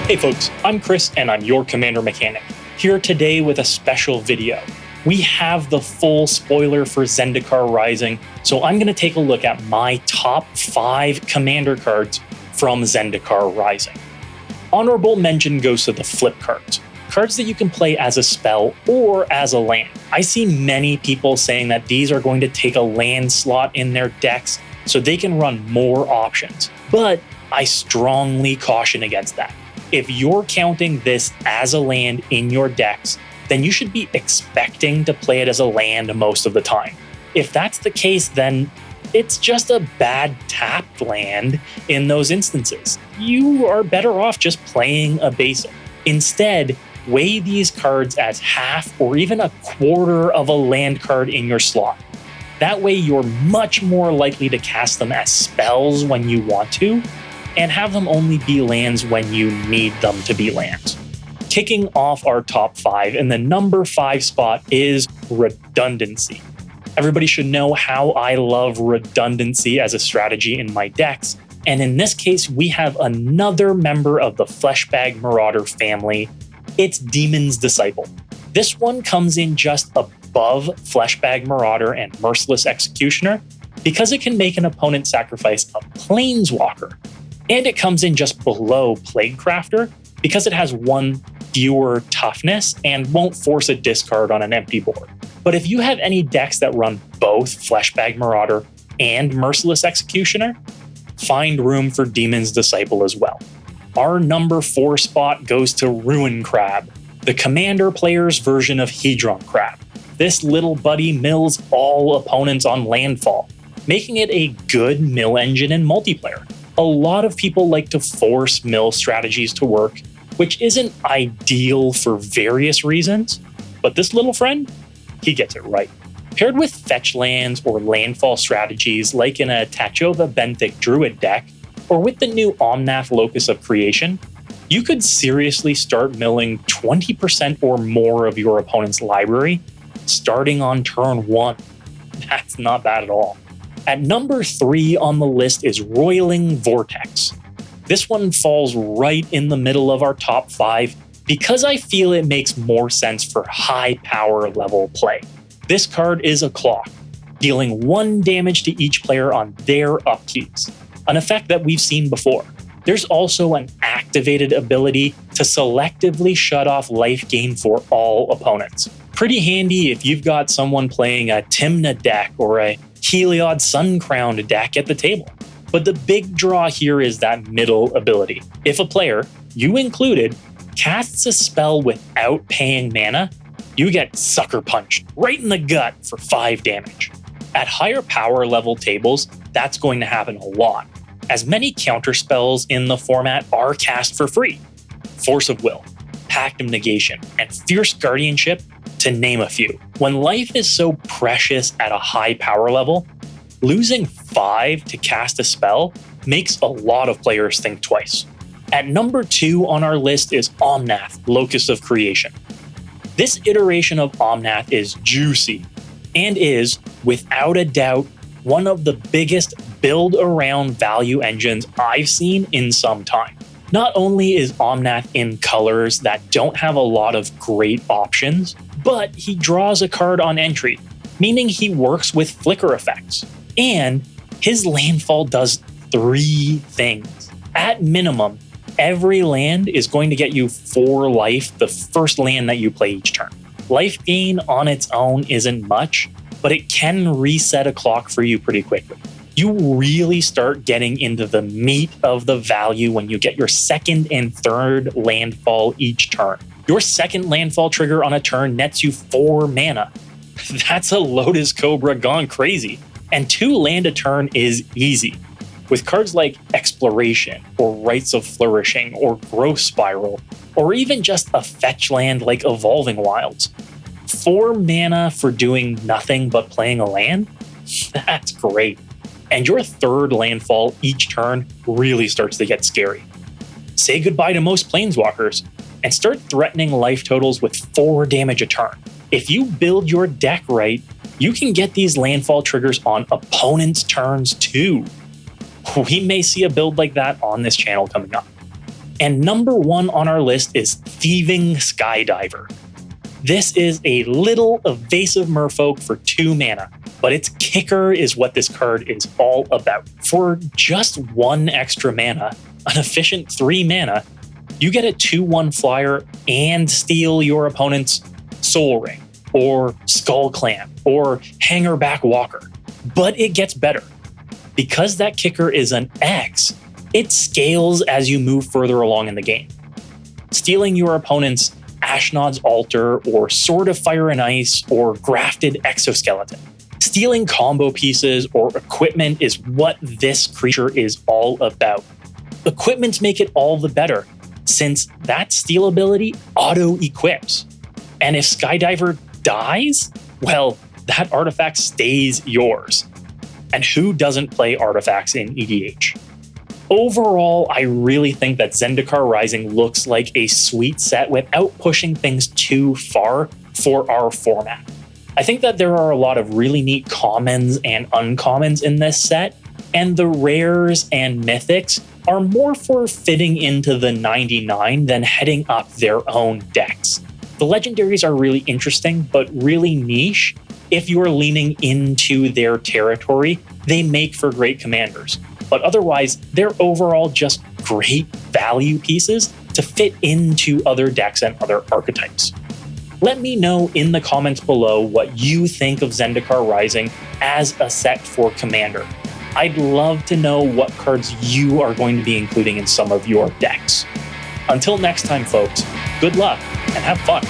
Hey folks, I'm Chris and I'm your Commander Mechanic, here today with a special video. We have the full spoiler for Zendikar Rising, so I'm going to take a look at my top 5 Commander cards from Zendikar Rising. Honorable mention goes to the flip cards. Cards that you can play as a spell or as a land. I see many people saying that these are going to take a land slot in their decks so they can run more options, but I strongly caution against that. If you're counting this as a land in your decks, then you should be expecting to play it as a land most of the time. If that's the case, then it's just a bad tapped land in those instances. You are better off just playing a basic. Instead, weigh these cards as half or even a quarter of a land card in your slot. That way you're much more likely to cast them as spells when you want to, and have them only be lands when you need them to be lands. Kicking off our top 5, in the number 5 spot is Redundancy. Everybody should know how I love Redundancy as a strategy in my decks, and in this case we have another member of the Fleshbag Marauder family. It's Demon's Disciple. This one comes in just above Fleshbag Marauder and Merciless Executioner because it can make an opponent sacrifice a Planeswalker. And it comes in just below Plaguecrafter because it has 1 fewer toughness and won't force a discard on an empty board. But if you have any decks that run both Fleshbag Marauder and Merciless Executioner, find room for Demon's Disciple as well. Our number 4 spot goes to Ruincrab, the Commander player's version of Hedron Crab. This little buddy mills all opponents on landfall, making it a good mill engine in multiplayer. A lot of people like to force mill strategies to work, which isn't ideal for various reasons, but this little friend, he gets it right. Paired with fetch lands or landfall strategies like in a Tachova Benthic Druid deck, or with the new Omnath Locus of Creation, you could seriously start milling 20% or more of your opponent's library starting on turn 1. That's not bad at all. At number 3 on the list is Roiling Vortex. This one falls right in the middle of our top 5 because I feel it makes more sense for high power level play. This card is a clock, dealing 1 damage to each player on their upkeeps, an effect that we've seen before. There's also an activated ability to selectively shut off life gain for all opponents. Pretty handy if you've got someone playing a Tymna deck or a Heliod Suncrowned deck at the table. But the big draw here is that middle ability. If a player, you included, casts a spell without paying mana, you get sucker punched right in the gut for 5 damage. At higher power level tables, that's going to happen a lot, as many counter spells in the format are cast for free. Force of Will, Pact of Negation, and Fierce Guardianship, to name a few. When life is so precious at a high power level, losing 5 to cast a spell makes a lot of players think twice. At number 2 on our list is Omnath, Locus of Creation. This iteration of Omnath is juicy and is, without a doubt, one of the biggest build-around value engines I've seen in some time. Not only is Omnath in colors that don't have a lot of great options, but he draws a card on entry, meaning he works with flicker effects. And his landfall does 3 things. At minimum, every land is going to get you 4 life the first land that you play each turn. Life gain on its own isn't much, but it can reset a clock for you pretty quickly. You really start getting into the meat of the value when you get your 2nd and 3rd landfall each turn. Your 2nd landfall trigger on a turn nets you 4 mana. That's a Lotus Cobra gone crazy. And 2 land a turn is easy. With cards like Exploration, or Rites of Flourishing, or Growth Spiral, or even just a fetch land like Evolving Wilds. 4 mana for doing nothing but playing a land? That's great. And your 3rd landfall each turn really starts to get scary. Say goodbye to most Planeswalkers, and start threatening life totals with 4 damage a turn. If you build your deck right, you can get these landfall triggers on opponents' turns too. We may see a build like that on this channel coming up. And number 1 on our list is Thieving Skydiver. This is a little evasive merfolk for 2 mana, but its kicker is what this card is all about. For just 1 extra mana, an efficient 3 mana, you get a 2/1 flyer and steal your opponent's Soul Ring, or Skull Clamp, or Hangerback Walker. But it gets better. Because that kicker is an X, it scales as you move further along in the game. Stealing your opponent's Ashnod's Altar, or Sword of Fire and Ice, or Grafted Exoskeleton. Stealing combo pieces or equipment is what this creature is all about. Equipments make it all the better, since that steal ability auto-equips. And if Skydiver dies, well, that artifact stays yours. And who doesn't play artifacts in EDH? Overall, I really think that Zendikar Rising looks like a sweet set without pushing things too far for our format. I think that there are a lot of really neat commons and uncommons in this set, and the rares and mythics are more for fitting into the 99 than heading up their own decks. The legendaries are really interesting, but really niche. If you're leaning into their territory, they make for great commanders. But otherwise, they're overall just great value pieces to fit into other decks and other archetypes. Let me know in the comments below what you think of Zendikar Rising as a set for Commander. I'd love to know what cards you are going to be including in some of your decks. Until next time, folks, good luck and have fun.